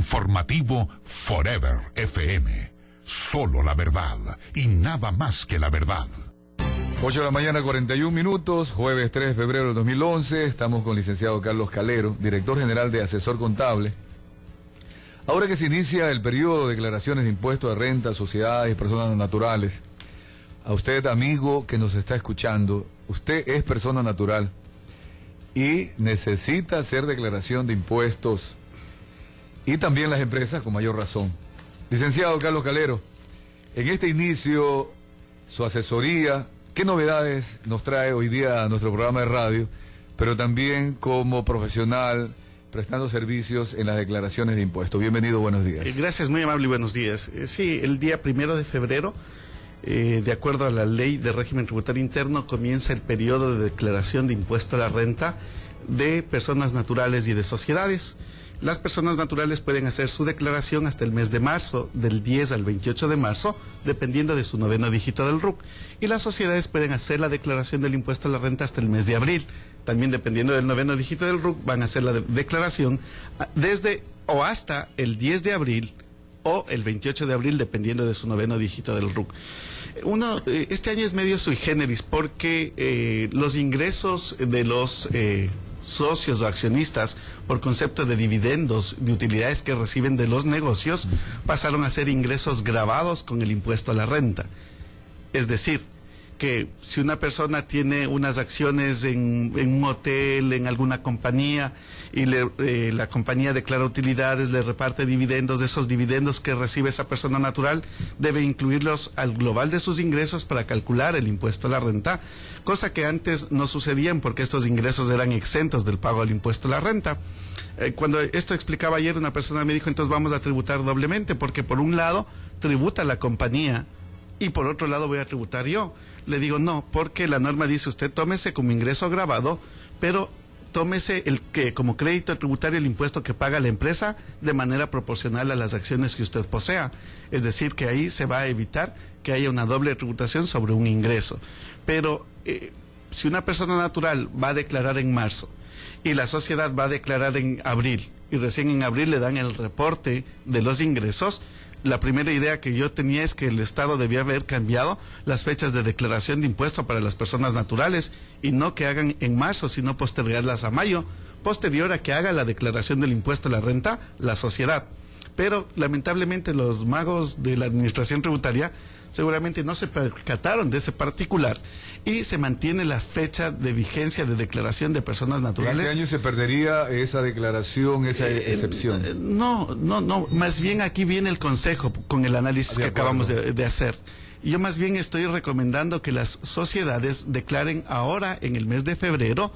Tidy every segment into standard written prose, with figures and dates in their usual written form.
Informativo Forever FM. Solo la verdad y nada más que la verdad. 8 de la mañana, 41 minutos, jueves 3 de febrero de 2011. Estamos con el licenciado Carlos Calero, director general de Asesor Contable. Ahora que se inicia el periodo de declaraciones de impuestos de renta, sociedades y personas naturales, a usted, amigo que nos está escuchando, usted es persona natural y necesita hacer declaración de impuestos, y también las empresas con mayor razón. Licenciado Carlos Calero, en este inicio, su asesoría, ¿qué novedades nos trae hoy día a nuestro programa de radio, pero también como profesional prestando servicios en las declaraciones de impuestos? Bienvenido, buenos días. Gracias, muy amable y buenos días. Sí, el día 1 de febrero, de acuerdo a la Ley de Régimen Tributario Interno, comienza el periodo de declaración de impuesto a la renta de personas naturales y de sociedades. Las personas naturales pueden hacer su declaración hasta el mes de marzo, del 10 al 28 de marzo, dependiendo de su noveno dígito del RUC. Y las sociedades pueden hacer la declaración del impuesto a la renta hasta el mes de abril. También dependiendo del noveno dígito del RUC, van a hacer la declaración desde o hasta el 10 de abril o el 28 de abril, dependiendo de su noveno dígito del RUC. Este año es medio sui generis porque los ingresos de los socios o accionistas por concepto de dividendos, de utilidades que reciben de los negocios, pasaron a ser ingresos gravados con el impuesto a la renta. Es decir, que si una persona tiene unas acciones en un hotel, en alguna compañía, y la compañía declara utilidades, le reparte dividendos, de esos dividendos que recibe esa persona natural, debe incluirlos al global de sus ingresos para calcular el impuesto a la renta, cosa que antes no sucedían porque estos ingresos eran exentos del pago del impuesto a la renta. Cuando esto explicaba ayer, una persona me dijo, entonces vamos a tributar doblemente, porque por un lado tributa la compañía y por otro lado voy a tributar yo. Le digo, no, porque la norma dice, usted tómese como ingreso agravado, pero tómese como crédito tributario el impuesto que paga la empresa de manera proporcional a las acciones que usted posea. Es decir, que ahí se va a evitar que haya una doble tributación sobre un ingreso. Pero si una persona natural va a declarar en marzo y la sociedad va a declarar en abril, y recién en abril le dan el reporte de los ingresos, la primera idea que yo tenía es que el Estado debía haber cambiado las fechas de declaración de impuesto para las personas naturales y no que hagan en marzo, sino postergarlas a mayo, posterior a que haga la declaración del impuesto a la renta la sociedad. Pero lamentablemente los magos de la administración tributaria seguramente no se percataron de ese particular y se mantiene la fecha de vigencia de declaración de personas naturales. ¿En qué año se perdería esa declaración, esa excepción? No, más bien aquí viene el consejo con el análisis que acabamos de hacer. Yo más bien estoy recomendando que las sociedades declaren ahora en el mes de febrero,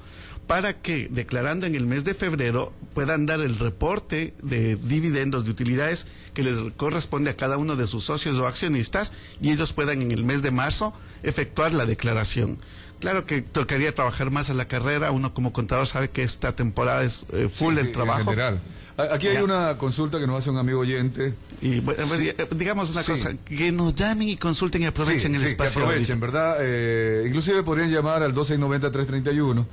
para que, declarando en el mes de febrero, puedan dar el reporte de dividendos, de utilidades que les corresponde a cada uno de sus socios o accionistas, y ellos puedan en el mes de marzo efectuar la declaración. Claro que tocaría trabajar más a la carrera, uno como contador sabe que esta temporada es full el trabajo. En general. Aquí hay una consulta que nos hace un amigo oyente. Y bueno, digamos una cosa, que nos llamen y consulten y aprovechen el espacio. Que aprovechen, ¿verdad? Inclusive podrían llamar al 2690-331.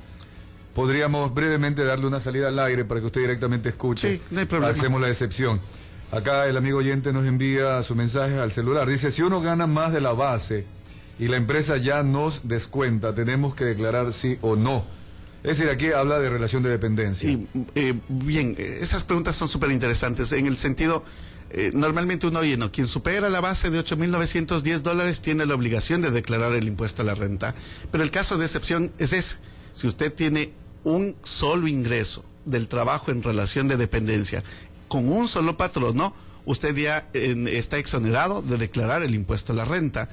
Podríamos brevemente darle una salida al aire para que usted directamente escuche. Sí, no hay problema. Hacemos la excepción. Acá el amigo oyente nos envía su mensaje al celular. Dice, si uno gana más de la base y la empresa ya nos descuenta, tenemos que declarar sí o no. Es decir, aquí habla de relación de dependencia. Bien, esas preguntas son súper interesantes en el sentido... normalmente uno oye, quien supera la base de $8,910 tiene la obligación de declarar el impuesto a la renta. Pero el caso de excepción es ese. Si usted tiene un solo ingreso del trabajo en relación de dependencia con un solo patrono, usted ya está exonerado de declarar el impuesto a la renta.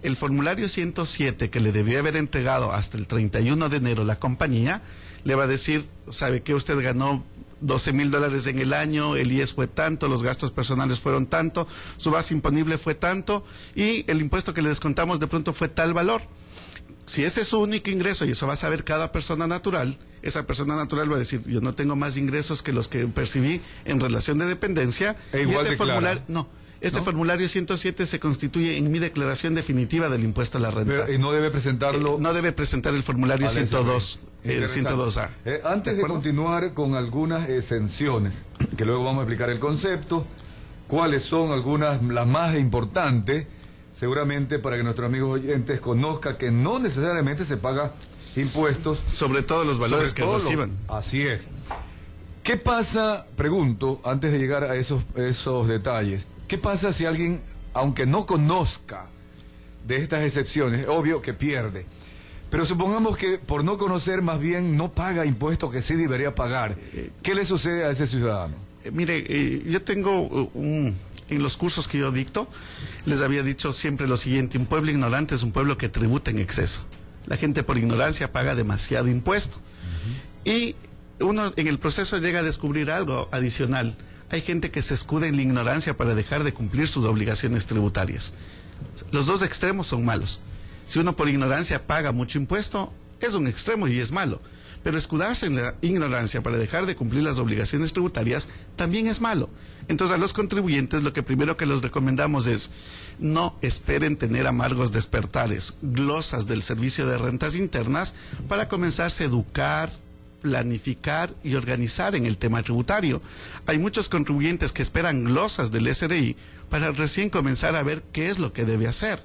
El formulario 107 que le debió haber entregado hasta el 31 de enero la compañía, le va a decir, ¿sabe qué? Usted ganó $12,000 en el año, el IES fue tanto, los gastos personales fueron tanto, su base imponible fue tanto, y el impuesto que le descontamos de pronto fue tal valor. Si ese es su único ingreso, y eso va a saber cada persona natural, esa persona natural va a decir, yo no tengo más ingresos que los que percibí en relación de dependencia, y este formulario, formulario 107 se constituye en mi declaración definitiva del impuesto a la renta. Pero, ¿y no debe presentarlo? No debe presentar el formulario 102, el 102A. Antes de continuar con algunas exenciones, que luego vamos a explicar el concepto, cuáles son algunas, las más importantes, seguramente para que nuestros amigos oyentes conozcan que no necesariamente se paga impuestos. Sobre todo los valores que reciban. Así es. ¿Qué pasa, pregunto, antes de llegar a esos detalles, qué pasa si alguien, aunque no conozca de estas excepciones, obvio que pierde, pero supongamos que por no conocer más bien no paga impuestos que sí debería pagar? ¿Qué le sucede a ese ciudadano? Mire, yo tengo en los cursos que yo dicto, les había dicho siempre lo siguiente: un pueblo ignorante es un pueblo que tributa en exceso. La gente por ignorancia paga demasiado impuesto. Y uno en el proceso llega a descubrir algo adicional. Hay gente que se escuda en la ignorancia para dejar de cumplir sus obligaciones tributarias. Los dos extremos son malos. Si uno por ignorancia paga mucho impuesto, es un extremo y es malo. Pero escudarse en la ignorancia para dejar de cumplir las obligaciones tributarias también es malo. Entonces, a los contribuyentes lo que primero que les recomendamos es: no esperen tener amargos despertares, glosas del Servicio de Rentas Internas, para comenzarse a educar, planificar y organizar en el tema tributario. Hay muchos contribuyentes que esperan glosas del SRI para recién comenzar a ver qué es lo que debe hacer.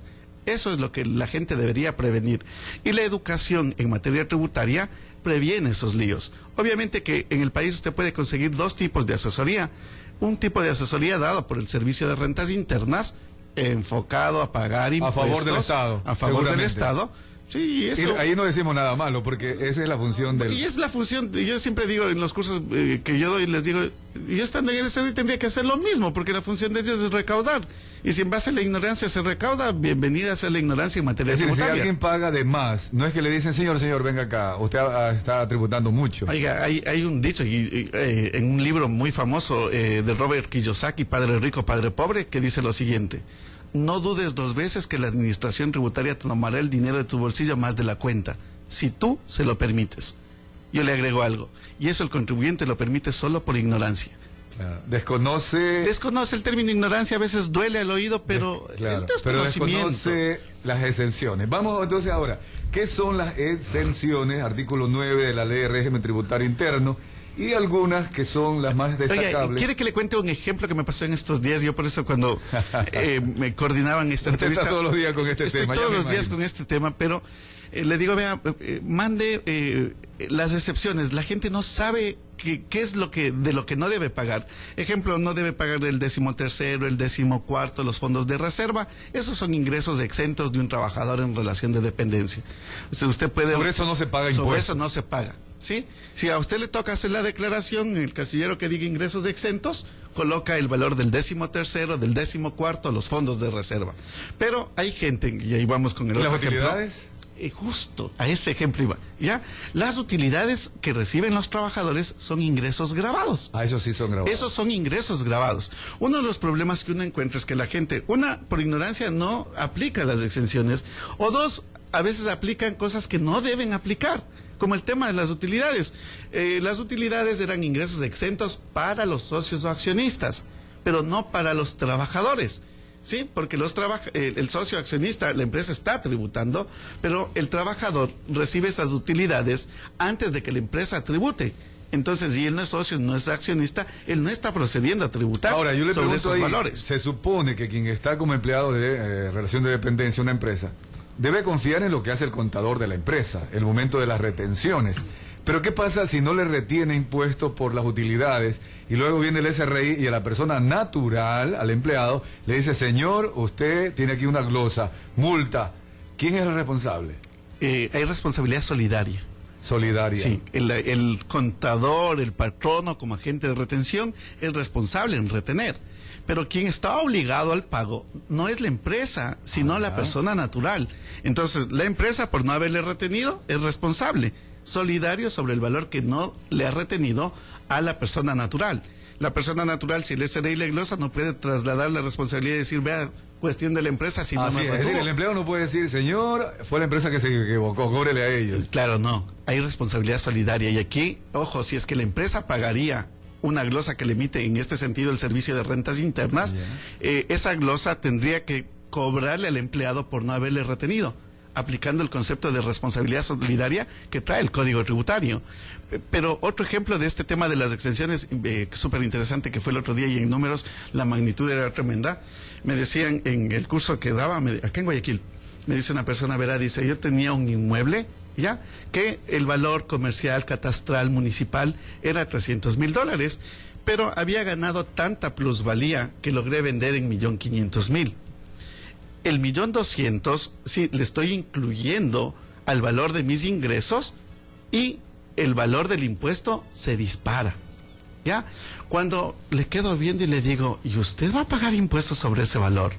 Eso es lo que la gente debería prevenir. Y la educación en materia tributaria previene esos líos. Obviamente que en el país usted puede conseguir dos tipos de asesoría. Un tipo de asesoría dado por el Servicio de Rentas Internas, enfocado a pagar impuestos. A favor del Estado. A favor del Estado. Sí, eso. Y ahí no decimos nada malo, porque esa es la función del... Y es la función, yo siempre digo en los cursos que yo doy, les digo, yo estando en el SRI tendría que hacer lo mismo, porque la función de ellos es recaudar. Y si en base a la ignorancia se recauda, bienvenida sea la ignorancia en materia tributaria. Si alguien paga de más, no es que le dicen: señor, venga acá, usted está tributando mucho. Oiga, hay un dicho en un libro muy famoso de Robert Kiyosaki, Padre Rico, Padre Pobre, que dice lo siguiente: no dudes dos veces que la administración tributaria te tomará el dinero de tu bolsillo más de la cuenta, si tú se lo permites. Yo le agrego algo: y eso el contribuyente lo permite solo por ignorancia. Claro. Desconoce el término ignorancia, a veces duele al oído, pero claro, es desconocimiento. Pero desconoce las exenciones. Vamos entonces ahora, ¿qué son las exenciones? Artículo 9 de la Ley de Régimen Tributario Interno, y algunas que son las más destacables. Oye, ¿quiere que le cuente un ejemplo que me pasó en estos días? Yo por eso cuando me coordinaban esta entrevista... Está todos los días con este tema. Todos los días con este tema, pero le digo, vea, mande las excepciones. La gente no sabe qué es de lo que no debe pagar. Ejemplo, no debe pagar el 13º, el 14º, los fondos de reserva. Esos son ingresos exentos de un trabajador en relación de dependencia. O sea, usted puede... Sobre eso no se paga impuesto. Sobre eso no se paga. ¿Sí? Si a usted le toca hacer la declaración, en el casillero que diga ingresos exentos, coloca el valor del 13º, del 14º, los fondos de reserva. Pero hay gente, y ahí vamos con el otro ejemplo. ¿Las utilidades? Justo a ese ejemplo iba. ¿Ya? Las utilidades que reciben los trabajadores son ingresos grabados. Ah, esos sí son grabados. Esos son ingresos grabados. Uno de los problemas que uno encuentra es que la gente, una, por ignorancia no aplica las exenciones, o dos, a veces aplican cosas que no deben aplicar, como el tema de las utilidades. Las utilidades eran ingresos exentos para los socios o accionistas, pero no para los trabajadores. Sí, porque el socio accionista, la empresa está tributando, pero el trabajador recibe esas utilidades antes de que la empresa tribute. Entonces, si él no es socio, no es accionista, él no está procediendo a tributar. Ahora, yo le sobre pregunto esos ahí, valores. Se supone que quien está como empleado de relación de dependencia, una empresa, debe confiar en lo que hace el contador de la empresa, el momento de las retenciones. Pero ¿qué pasa si no le retiene impuestos por las utilidades y luego viene el SRI y a la persona natural, al empleado, le dice: señor, usted tiene aquí una glosa, multa? ¿Quién es el responsable? Hay responsabilidad solidaria. Solidaria. Sí, el contador, el patrono como agente de retención es responsable en retener. Pero quien está obligado al pago no es la empresa, sino la persona natural. Entonces, la empresa, por no haberle retenido, es responsable. Solidario sobre el valor que no le ha retenido a la persona natural. La persona natural, si el SRI le glosa, no puede trasladar la responsabilidad y decir: vea, cuestión de la empresa, si no me retuvo. Es decir, el empleado no puede decir: señor, fue la empresa que se equivocó, cóbrele a ellos. Claro, no. Hay responsabilidad solidaria. Y aquí, ojo, si es que la empresa pagaría una glosa que le emite en este sentido el Servicio de Rentas Internas, esa glosa tendría que cobrarle al empleado por no haberle retenido. aplicando el concepto de responsabilidad solidaria que trae el Código Tributario. Pero otro ejemplo de este tema de las exenciones, súper interesante, que fue el otro día, y en números la magnitud era tremenda. Me decían en el curso que daba acá en Guayaquil, me dice una persona, verá, dice, yo tenía un inmueble, ya, que el valor comercial, catastral, municipal era $300,000, pero había ganado tanta plusvalía que logré vender en 1.500.000. El 1.200.000, sí, le estoy incluyendo al valor de mis ingresos y el valor del impuesto se dispara, ¿ya? Cuando le quedo viendo y le digo, ¿y usted va a pagar impuestos sobre ese valor?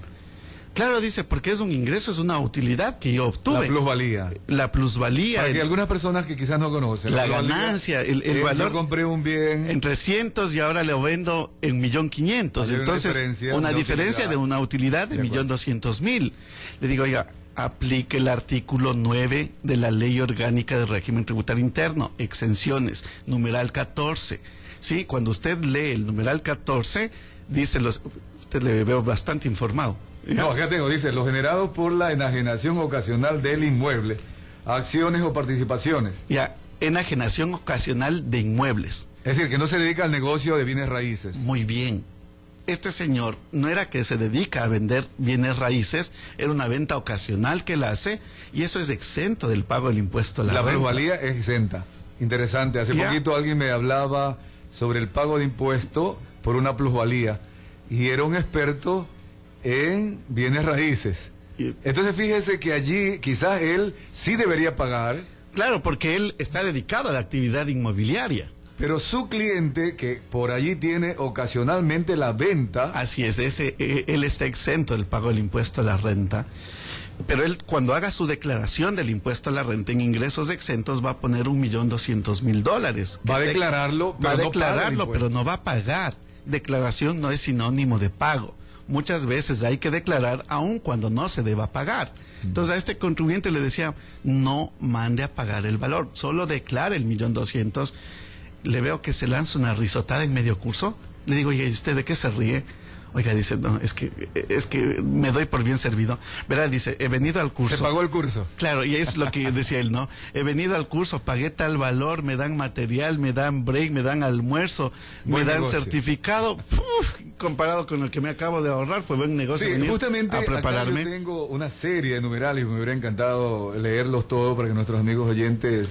Claro, dice, porque es un ingreso, es una utilidad que yo obtuve. La plusvalía. La plusvalía. Para que algunas personas que quizás no conocen. La ganancia, el valor. Yo compré un bien en 300 y ahora lo vendo en 1.500.000. Entonces, una diferencia de una utilidad de 1.200.000. Le digo, oiga, aplique el artículo 9 de la Ley Orgánica del Régimen Tributario Interno, exenciones, numeral 14. Sí, cuando usted lee el numeral 14, dice usted le veo bastante informado. No, acá tengo, dice, lo generado por la enajenación ocasional del inmueble, acciones o participaciones. Ya, enajenación ocasional de inmuebles. Es decir, que no se dedica al negocio de bienes raíces. Muy bien. Este señor no era que se dedica a vender bienes raíces, era una venta ocasional que él hace, y eso es exento del pago del impuesto a la renta. La plusvalía es exenta. Interesante. Hace poquito alguien me hablaba sobre el pago de impuesto por una plusvalía, y era un experto en bienes raíces. Entonces fíjese que allí quizás él sí debería pagar. Claro, porque él está dedicado a la actividad inmobiliaria. Pero su cliente, que por allí tiene ocasionalmente la venta. Así es, él está exento del pago del impuesto a la renta. Pero él, cuando haga su declaración del impuesto a la renta en ingresos exentos, va a poner $1.200.000. Va a declararlo, pero no va a pagar. Declaración no es sinónimo de pago. Muchas veces hay que declarar aun cuando no se deba pagar. Entonces a este contribuyente le decía, no mande a pagar el valor, solo declare el 1.200.000. Le veo que se lanza una risotada en medio curso. Le digo, oye, ¿usted de qué se ríe? Oiga, dice, no, es que me doy por bien servido. Verá, dice, he venido al curso. Se pagó el curso. Claro, y es lo que decía él, ¿no? He venido al curso, pagué tal valor, me dan material, me dan break, me dan almuerzo, me dan certificado. Comparado con el que me acabo de ahorrar, fue buen negocio. Sí, justamente a prepararme. Acá yo tengo una serie de numerales y me hubiera encantado leerlos todos para que nuestros amigos oyentes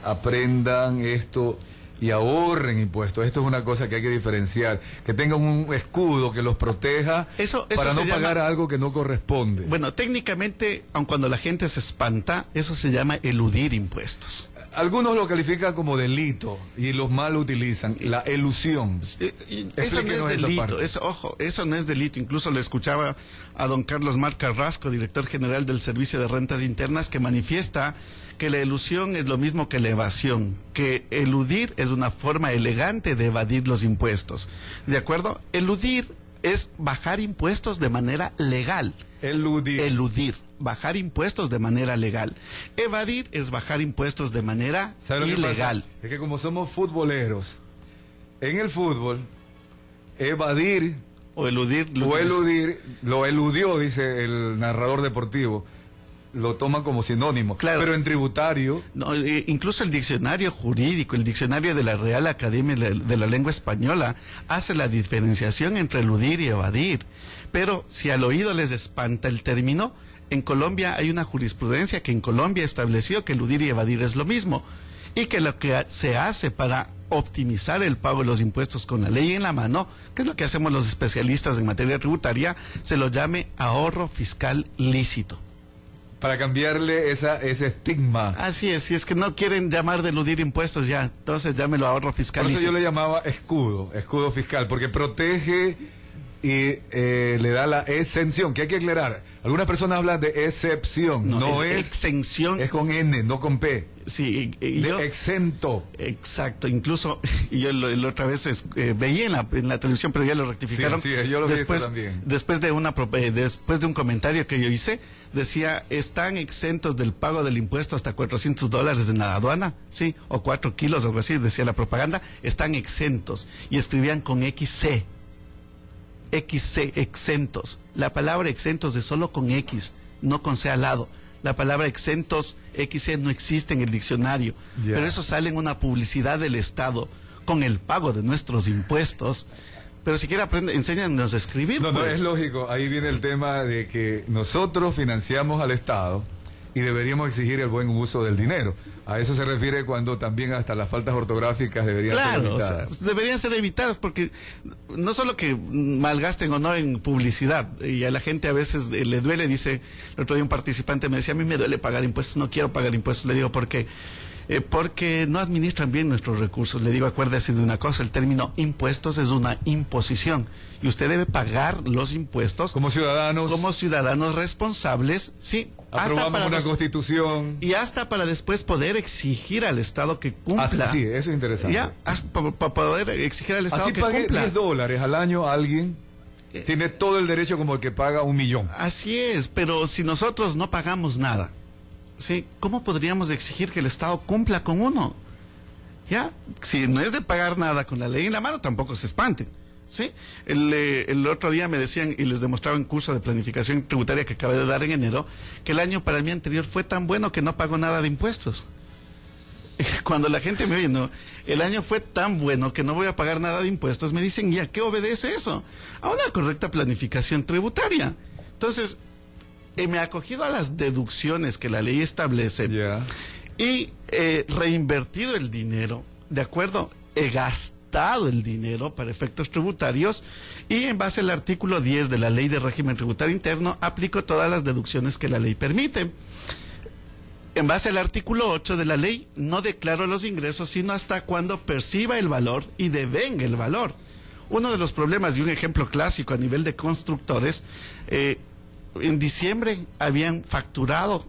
aprendan esto y ahorren impuestos. Esto es una cosa que hay que diferenciar, que tengan un escudo que los proteja eso para no pagar algo que no corresponde. Bueno, técnicamente, aun cuando la gente se espanta, eso se llama eludir impuestos. Algunos lo califican como delito y los mal utilizan, la elusión. Eso no es delito, eso no es delito. Incluso le escuchaba a don Carlos Mar Carrasco, director general del Servicio de Rentas Internas, que manifiesta que la elusión es lo mismo que la evasión, que eludir es una forma elegante de evadir los impuestos. ¿De acuerdo? Eludir es bajar impuestos de manera legal. Eludir, bajar impuestos de manera legal. Evadir es bajar impuestos de manera ilegal. Es que como somos futboleros, en el fútbol, evadir o eludir, lo eludió, dice el narrador deportivo, lo toma como sinónimo. Claro. Pero en tributario... No, incluso el diccionario jurídico, el diccionario de la Real Academia de la Lengua Española, hace la diferenciación entre eludir y evadir. Pero si al oído les espanta el término, en Colombia hay una jurisprudencia que en Colombia estableció que eludir y evadir es lo mismo, y que lo que se hace para optimizar el pago de los impuestos con la ley en la mano, que es lo que hacemos los especialistas en materia tributaria, se lo llame ahorro fiscal lícito. Para cambiarle ese estigma. Así es, si es que no quieren llamar de eludir impuestos ya, entonces llámelo ahorro fiscal. Por eso yo le llamaba escudo fiscal, porque protege y le da la exención, que hay que aclarar. Algunas personas hablan de excepción, no es exención. Es con N, no con P. Sí, exento. Exacto, incluso yo la otra vez veía en la televisión, pero ya lo rectificaron. Sí, yo lo vi también. Después de un comentario que yo hice, decía, están exentos del pago del impuesto hasta $400 en la aduana, sí, o 4 kilos, algo así, decía la propaganda, están exentos. Y escribían con XC, exentos. La palabra exentos es solo con X, no con C al lado. La palabra exentos XC no existe en el diccionario, pero eso sale en una publicidad del Estado con el pago de nuestros impuestos. Pero si quiere enséñanos a escribir. No, pues. no, es lógico. Ahí viene el tema de que nosotros financiamos al Estado y deberíamos exigir el buen uso del dinero. A eso se refiere cuando también hasta las faltas ortografías deberían ser evitadas. O sea, deberían ser evitadas porque no solo que malgasten o no en publicidad, y a la gente a veces le duele, dice, el otro día un participante me decía, a mí me duele pagar impuestos, no quiero pagar impuestos. Le digo, ¿por qué? Porque no administran bien nuestros recursos. Le digo, acuérdese de una cosa, el término impuestos es una imposición y usted debe pagar los impuestos como ciudadanos responsables, sí, aprobamos una constitución y hasta para después poder exigir al Estado que cumpla. Sí, eso es interesante. Ya, para poder exigir al Estado así que pague cumpla. $10 al año a alguien. Tiene todo el derecho como el que paga 1 millón. Así es, pero si nosotros no pagamos nada, ¿sí? ¿Cómo podríamos exigir que el Estado cumpla con uno? ¿Ya? Si no es de pagar nada con la ley en la mano, tampoco se espanten. ¿Sí? El otro día me decían, y les demostraba en curso de planificación tributaria que acabé de dar en enero, que el año para mí anterior fue tan bueno que no pagó nada de impuestos. Cuando la gente me oye, no, el año fue tan bueno que no voy a pagar nada de impuestos, me dicen, ¿y a qué obedece eso? A una correcta planificación tributaria. Entonces, me he acogido a las deducciones que la ley establece y reinvertido el dinero, ¿de acuerdo? He gastado el dinero para efectos tributarios y en base al artículo 10 de la Ley de Régimen Tributario Interno aplico todas las deducciones que la ley permite. En base al artículo 8 de la ley no declaro los ingresos sino hasta cuando perciba el valor y devenga el valor. Uno de los problemas y un ejemplo clásico a nivel de constructores, en diciembre habían facturado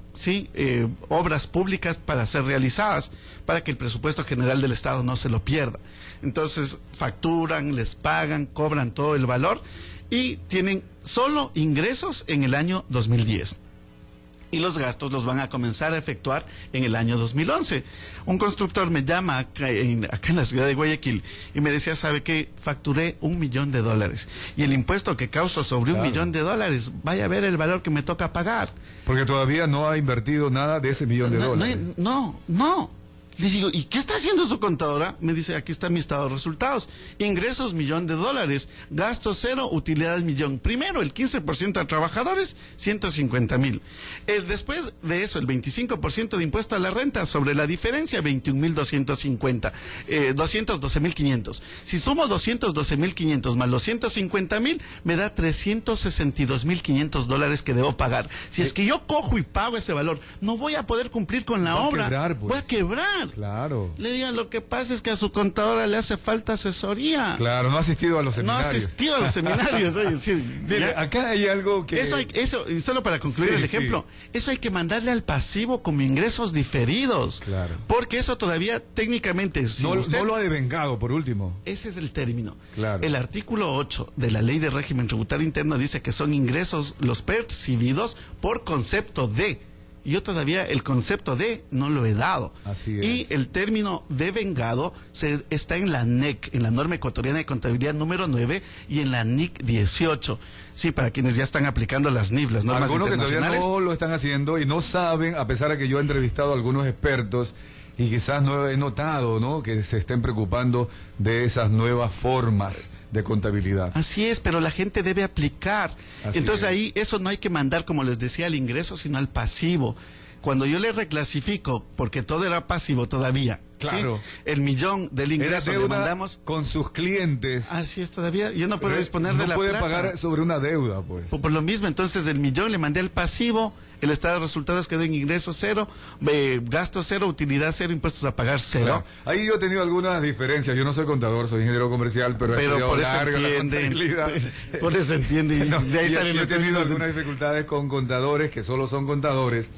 obras públicas para ser realizadas, para que el presupuesto general del Estado no se lo pierda. Entonces facturan, les pagan, cobran todo el valor y tienen solo ingresos en el año 2010. Y los gastos los van a comenzar a efectuar en el año 2011. Un constructor me llama acá en la ciudad de Guayaquil y me decía, ¿sabe qué? Facturé $1 millón y el impuesto que causo sobre $1 millón, vaya a ver el valor que me toca pagar. Porque todavía no ha invertido nada de ese $1 millón. No. Le digo, ¿y qué está haciendo su contadora? Me dice, aquí está mi estado de resultados. Ingresos $1 millón, gastos 0, utilidades $1 millón. Primero, el 15% a trabajadores, 150,000. Después de eso, el 25% de impuesto a la renta, sobre la diferencia, 21,250. 212,500. Si sumo 212,500 más los 150,000, me da $362,500 que debo pagar. Si es que yo cojo y pago ese valor, no voy a poder cumplir con la obra. Voy a quebrar. Claro. Le digo, lo que pasa es que a su contadora le hace falta asesoría. Claro, no ha asistido a los seminarios. No ha asistido a los seminarios. Oye, sí, mire, acá hay algo que... Eso, y solo para concluir el ejemplo, eso hay que mandarle al pasivo como ingresos diferidos. Claro. Porque eso todavía técnicamente... Si no lo ha devengado, por último. Ese es el término. Claro. El artículo 8 de la Ley de Régimen Tributario Interno dice que son ingresos los percibidos por concepto de... Yo todavía el concepto de no lo he dado. Así es. Y el término devengado está en la NEC, en la Norma Ecuatoriana de Contabilidad número 9 y en la NIC 18. Sí, para quienes ya están aplicando las NIF, las normas internacionales. Algunos que todavía no lo están haciendo y no saben, a pesar de que yo he entrevistado a algunos expertos y quizás no he notado, ¿no?, que se estén preocupando de esas nuevas formas de contabilidad. Así es, pero la gente debe aplicar. Entonces ahí eso no hay que mandar, como les decía, al ingreso, sino al pasivo. Cuando yo le reclasifico, porque todo era pasivo todavía, claro, ¿sí? El $1 millón del ingreso le mandamos con sus clientes. Así es, todavía yo no puedo disponer de la plata. No puede pagar sobre una deuda, pues. Por lo mismo, entonces el $1 millón le mandé al pasivo, el estado de resultados quedó en ingreso 0, gasto 0, utilidad 0, impuestos a pagar 0. Claro. Ahí yo he tenido algunas diferencias. Yo no soy contador, soy ingeniero comercial, pero por eso entienden. Por eso entienden. No, de ahí yo he tenido algunas dificultades con contadores que solo son contadores.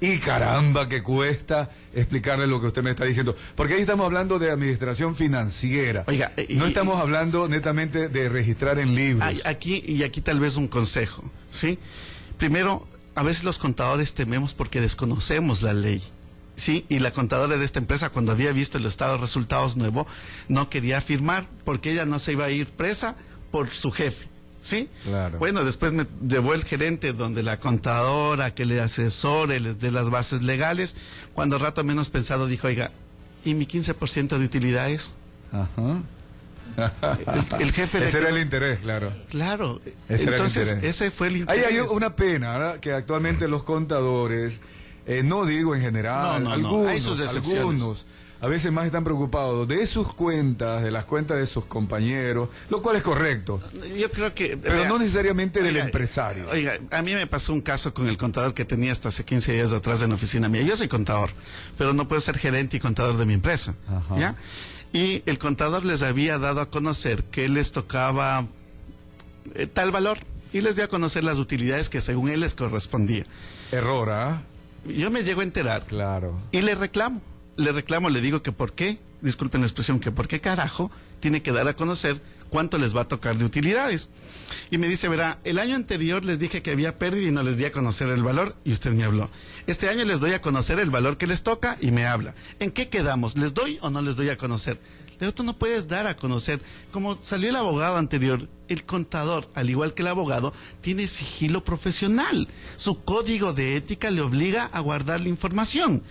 Y caramba, que cuesta explicarle lo que usted me está diciendo. Porque ahí estamos hablando de administración financiera. Oiga, no estamos hablando netamente de registrar en libros. Aquí tal vez un consejo, ¿sí? Primero, a veces los contadores tememos porque desconocemos la ley. Sí, y la contadora de esta empresa, cuando había visto el estado de resultados nuevo, no quería firmar porque ella no se iba a ir presa por su jefe. ¿sí? Claro. Bueno, después me llevó el gerente donde la contadora que le asesore de las bases legales. Cuando rato menos pensado dijo, oiga, ¿y mi 15% de utilidades? Ajá. El jefe ese era el interés, claro. Claro. Ese Entonces, era el interés. ese fue el interés. Ahí hay una pena, ¿verdad? Que actualmente los contadores, no digo en general, no, hay sus excepciones. algunos, a veces más están preocupados de sus cuentas, de las cuentas de sus compañeros, lo cual es correcto. Yo creo que... Pero no necesariamente del empresario. Oiga, a mí me pasó un caso con el contador que tenía hasta hace 15 días atrás en la oficina mía. Yo soy contador, pero no puedo ser gerente y contador de mi empresa. Ajá. ¿Ya? Y el contador les había dado a conocer que les tocaba tal valor y les dio a conocer las utilidades que según él les correspondía. Error, ¿ah? Yo me llego a enterar. Claro. Y le reclamo, le digo que por qué, disculpen la expresión, que por qué carajo tiene que dar a conocer cuánto les va a tocar de utilidades. Y me dice, verá, el año anterior les dije que había pérdida y no les di a conocer el valor y usted me habló. Este año les doy a conocer el valor que les toca y me habla. ¿En qué quedamos? ¿Les doy o no les doy a conocer? Le digo, tú no puedes dar a conocer. Como salió el abogado anterior, el contador, al igual que el abogado, tiene sigilo profesional. Su código de ética le obliga a guardar la información.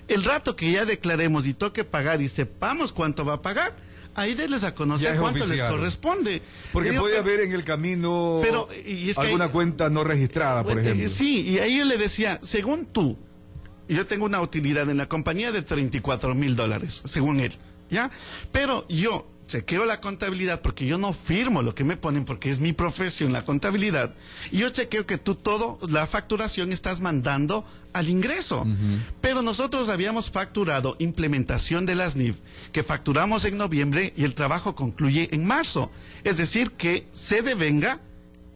El rato que ya declaremos y toque pagar y sepamos cuánto va a pagar, ahí denles a conocer cuánto les corresponde. Porque puede haber en el camino alguna cuenta no registrada, por ejemplo. Sí, y ahí yo le decía, según tú, yo tengo una utilidad en la compañía de $34,000, según él, ¿ya? Pero yo chequeo la contabilidad porque yo no firmo lo que me ponen porque es mi profesión, la contabilidad. Y yo chequeo que tú la facturación estás mandando al ingreso. Pero nosotros habíamos facturado implementación de las NIF, que facturamos en noviembre y el trabajo concluye en marzo. Es decir, que se devenga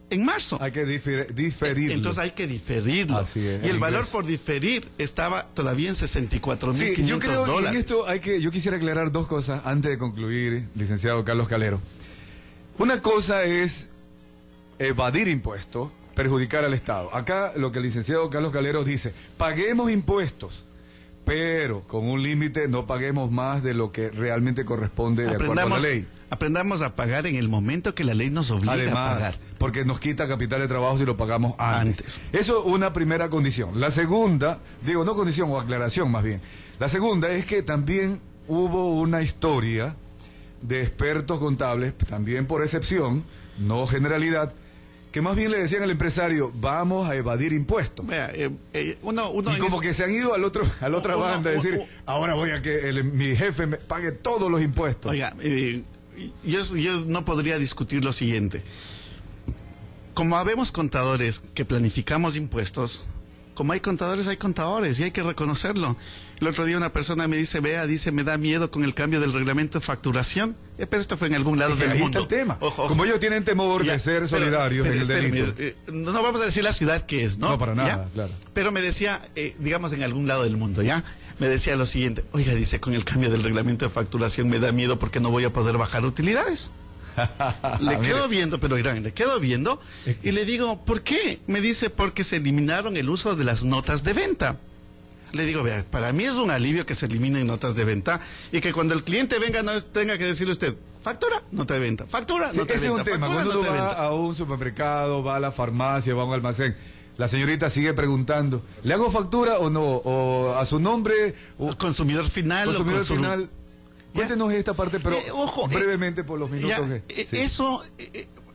en marzo. Hay que diferirlo. Entonces hay que diferirlo. Así es, y el valor por diferir estaba todavía en $64,500. Sí, yo creo que en esto yo quisiera aclarar dos cosas antes de concluir, licenciado Carlos Calero. Una cosa es evadir impuestos, perjudicar al Estado. Acá lo que el licenciado Carlos Calero dice, paguemos impuestos, pero con un límite, no paguemos más de lo que realmente corresponde de acuerdo a la ley. Aprendamos a pagar en el momento que la ley nos obliga a pagar. Porque nos quita capital de trabajo si lo pagamos antes. Eso es una primera condición. La segunda, no condición o aclaración más bien. La segunda es que también hubo una historia de expertos contables, también por excepción, no generalidad, que más bien le decían al empresario, vamos a evadir impuestos. Vea, y como que se han ido a la otra banda, decir, ahora voy a que mi jefe me pague todos los impuestos. Oiga, yo no podría discutir lo siguiente. Como habemos contadores que planificamos impuestos, como hay contadores y hay que reconocerlo. El otro día una persona me dice, me da miedo con el cambio del reglamento de facturación. Pero esto fue en algún lado del mundo. Ahí está el tema. Ojo. Como ellos tienen temor de ser solidarios en el delito. No vamos a decir la ciudad que es, ¿no? No, para nada, claro. Pero me decía, digamos en algún lado del mundo, ¿ya? Me decía lo siguiente, oiga, dice, con el cambio del reglamento de facturación me da miedo porque no voy a poder bajar utilidades. Le quedo viendo y le digo, ¿por qué? Me dice, porque se eliminaron el uso de las notas de venta. Le digo, vea, para mí es un alivio que se eliminen notas de venta y que cuando el cliente venga no tenga que decirle usted, factura, nota de venta, factura, nota de venta. Ese es un tema, cuando uno va a un supermercado, va a la farmacia, va a un almacén, la señorita sigue preguntando, ¿le hago factura o no? ¿O a su nombre? Consumidor final. Cuéntenos esta parte, pero brevemente por los minutos. Eso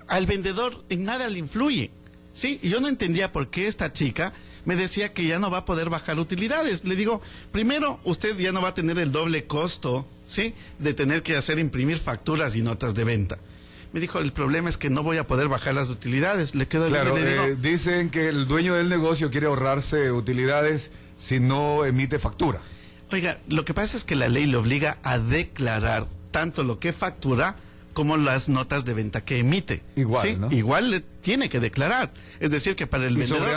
al vendedor en nada le influye. Sí, y yo no entendía por qué esta chica me decía que ya no va a poder bajar utilidades. Le digo, primero, usted ya no va a tener el doble costo, ¿sí?, de tener que imprimir facturas y notas de venta. Me dijo, el problema es que no voy a poder bajar las utilidades. Le quedo claro, bien, le digo, dicen que el dueño del negocio quiere ahorrarse utilidades si no emite factura. Oiga, lo que pasa es que la ley le obliga a declarar tanto lo que factura como las notas de venta que emite. Igual, ¿sí? ¿no? Igual le tiene que declarar. Es decir, que para el vendedor... Y sobre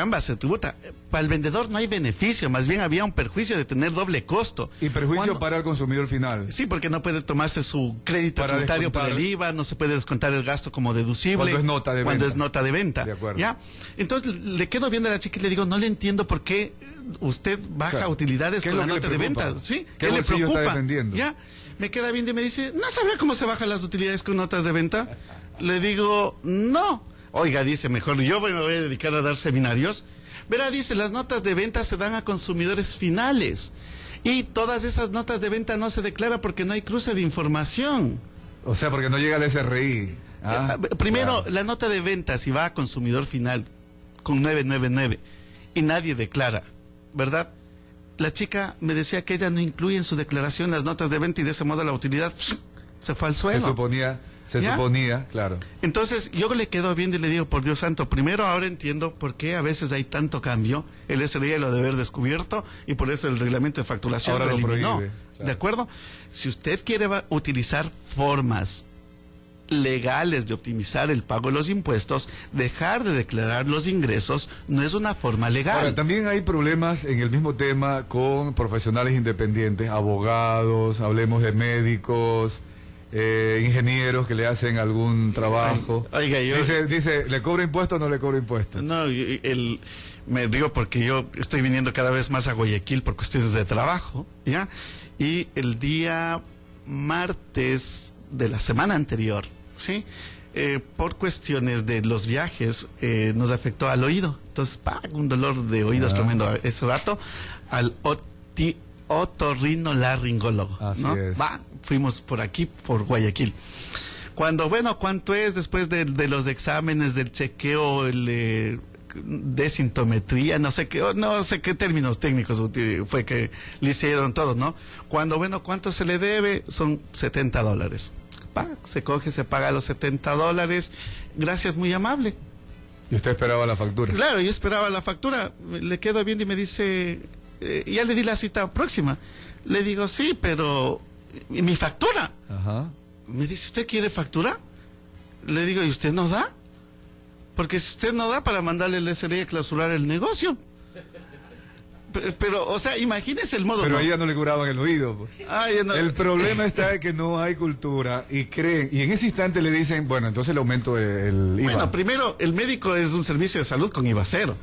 ambas se tributa. Para el vendedor no hay beneficio, más bien había un perjuicio de tener doble costo. Y perjuicio para el consumidor final. Sí, porque no puede tomarse su crédito tributario por el IVA, no se puede descontar el gasto como deducible. Cuando es nota de venta. De acuerdo. ¿Ya? Entonces le quedo viendo a la chica y le digo, no le entiendo por qué usted baja utilidades con la nota de venta. ¿Sí? ¿Qué le preocupa? ¿Ya? Me queda bien y me dice, ¿no sabrá cómo se bajan las utilidades con notas de venta? Le digo, no. Oiga, dice, mejor yo me voy a dedicar a dar seminarios. Verá, dice, las notas de venta se dan a consumidores finales. Y todas esas notas de venta no se declaran porque no hay cruce de información. O sea, porque no llega el SRI. Primero, claro. la nota de venta, si va a consumidor final con 999 y nadie declara, ¿verdad? La chica me decía que ella no incluye en su declaración las notas de venta y de ese modo la utilidad se fue al suelo. Se suponía, claro. Entonces yo le quedo viendo y le digo, por Dios santo, primero ahora entiendo por qué a veces hay tanto cambio, el SRI lo debe haber descubierto y por eso el reglamento de facturación ahora lo eliminó. prohíbe, claro. ¿De acuerdo? Si usted quiere utilizar formas legales de optimizar el pago de los impuestos, dejar de declarar los ingresos no es una forma legal. Ahora, también hay problemas en el mismo tema con profesionales independientes, abogados, hablemos de médicos, ingenieros que le hacen algún trabajo. Oiga, yo... Dice, ¿le cobra impuestos o no le cobra impuestos? No, me digo porque yo estoy viniendo cada vez más a Guayaquil por cuestiones de trabajo, ¿ya? Y el día martes de la semana anterior, ¿sí? Por cuestiones de los viajes, nos afectó al oído. Entonces, un dolor de oídos tremendo ese rato, al otorrinolaringólogo, ¿no? Fuimos por aquí, por Guayaquil. ¿Cuánto es después de los exámenes, del chequeo, de sintometría, no sé qué términos técnicos fue que le hicieron todos, ¿no? ¿Cuánto se le debe? Son $70. Se coge, se paga los $70. Gracias, muy amable. ¿Y usted esperaba la factura? Claro, yo esperaba la factura. Le quedo viendo y me dice, ya le di la cita próxima. Le digo, sí, pero ¿y mi factura? Ajá. Me dice, ¿usted quiere factura? Le digo, ¿y usted no da? Porque si usted no da, para mandarle el SRI a clausurar el negocio. Pero, o sea, imagínese el modo. Pero a ella no le curaban el oído, pues. No. El problema está en que no hay cultura y creen, y en ese instante le dicen, bueno, entonces le aumento el IVA. Bueno, primero, el médico es un servicio de salud con IVA cero.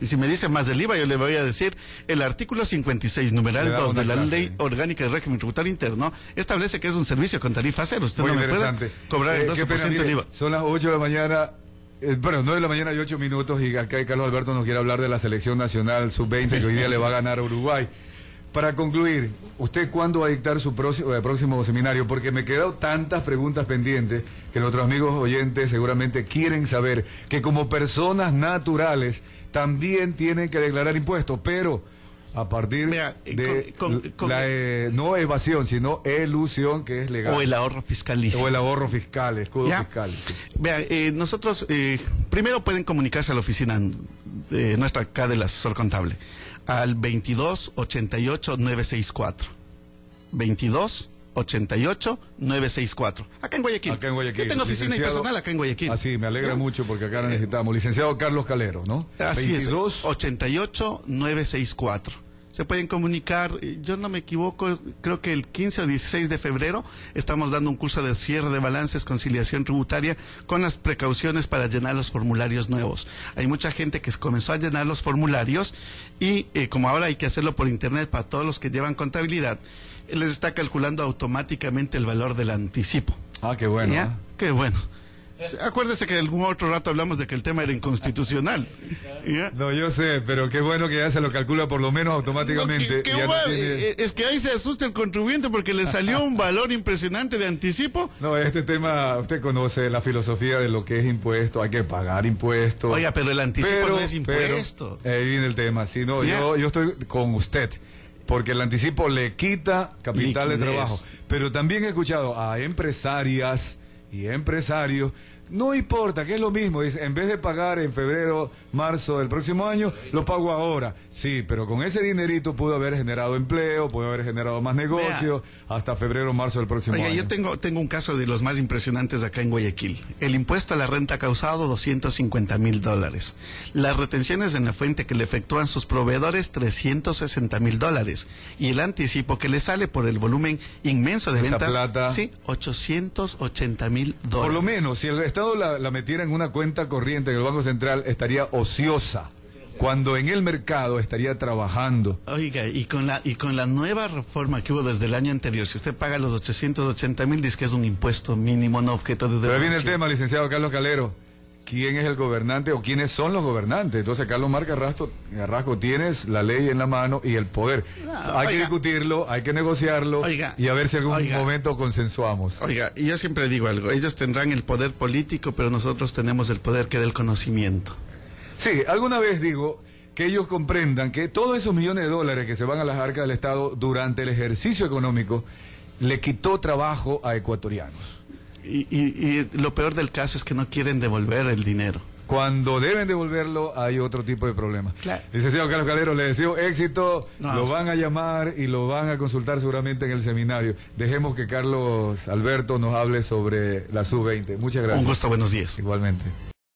Y si me dice más del IVA, yo le voy a decir, el artículo 56, numeral 2 de la Ley Orgánica de Régimen Tributario Interno, establece que es un servicio con tarifa cero. Usted muy no me puede cobrar el 12% del IVA. Son las 8 de la mañana. Bueno, 9 de la mañana y 8 minutos, y acá Carlos Alberto nos quiere hablar de la selección nacional sub-20 que hoy día le va a ganar a Uruguay. Para concluir, ¿usted cuándo va a dictar su próximo seminario? Porque me quedan tantas preguntas pendientes que nuestros amigos oyentes seguramente quieren saber que como personas naturales también tienen que declarar impuestos, pero a partir de no evasión, sino elusión, que es legal. O el ahorro fiscalicio. O el ahorro fiscal, escudo fiscal. Sí. Vea, nosotros, primero pueden comunicarse a la oficina nuestra acá del asesor contable, al 2288-964. 2288-964. Acá en Guayaquil. Acá en Guayaquil. Yo tengo oficina y personal acá en Guayaquil. Así, me alegra mucho porque acá la necesitamos. Licenciado Carlos Calero, ¿no? Así 2288-964. Se pueden comunicar, yo no me equivoco, creo que el 15 o 16 de febrero estamos dando un curso de cierre de balances, conciliación tributaria, con las precauciones para llenar los formularios nuevos. Hay mucha gente que comenzó a llenar los formularios y como ahora hay que hacerlo por internet para todos los que llevan contabilidad, les está calculando automáticamente el valor del anticipo. Ah, qué bueno. ¿Ya? Qué bueno. Acuérdese que algún otro rato hablamos de que el tema era inconstitucional. ¿Ya? No, yo sé, pero qué bueno que ya se lo calcula por lo menos automáticamente. Es que ahí se asusta el contribuyente porque le salió un valor impresionante de anticipo. No, este tema, usted conoce la filosofía de lo que es impuesto, hay que pagar impuestos. Oiga, pero el anticipo no es impuesto. Ahí viene el tema, sí, no, yo estoy con usted. Porque el anticipo le quita capital de trabajo. Pero también he escuchado a empresarias y empresarios, no importa, que es lo mismo, dice, en vez de pagar en febrero, marzo del próximo año, lo pago ahora. Sí, pero con ese dinerito pudo haber generado empleo, pudo haber generado más negocio, hasta febrero, marzo del próximo año. Yo tengo un caso de los más impresionantes acá en Guayaquil. El impuesto a la renta ha causado $250,000. Las retenciones en la fuente que le efectúan sus proveedores, $360,000. Y el anticipo que le sale por el volumen inmenso de ventas, plata, sí, $880,000. Por lo menos, si el Estado la metiera en una cuenta corriente en el Banco Central, estaría ociosa. cuando en el mercado estaría trabajando. Oiga, y con la nueva reforma que hubo desde el año anterior, si usted paga los 880.000, dice que es un impuesto mínimo, no objeto de devolución. Pero viene el tema, licenciado Carlos Calero. ¿Quién es el gobernante o quiénes son los gobernantes? Entonces, Carlos Mar Carrasco, tienes la ley en la mano y el poder. Hay que discutirlo, hay que negociarlo y a ver si en algún momento consensuamos. Oiga, y yo siempre digo algo, ellos tendrán el poder político, pero nosotros tenemos el poder que del conocimiento. Sí, alguna vez digo que ellos comprendan que todos esos millones de dólares que se van a las arcas del Estado durante el ejercicio económico le quitó trabajo a ecuatorianos. Y lo peor del caso es que no quieren devolver el dinero. Cuando deben devolverlo hay otro tipo de problema. Claro. Licenciado Carlos Calero, le deseo éxito, lo van a llamar y lo van a consultar seguramente en el seminario. Dejemos que Carlos Alberto nos hable sobre la sub-20. Muchas gracias. Un gusto, buenos días. Igualmente.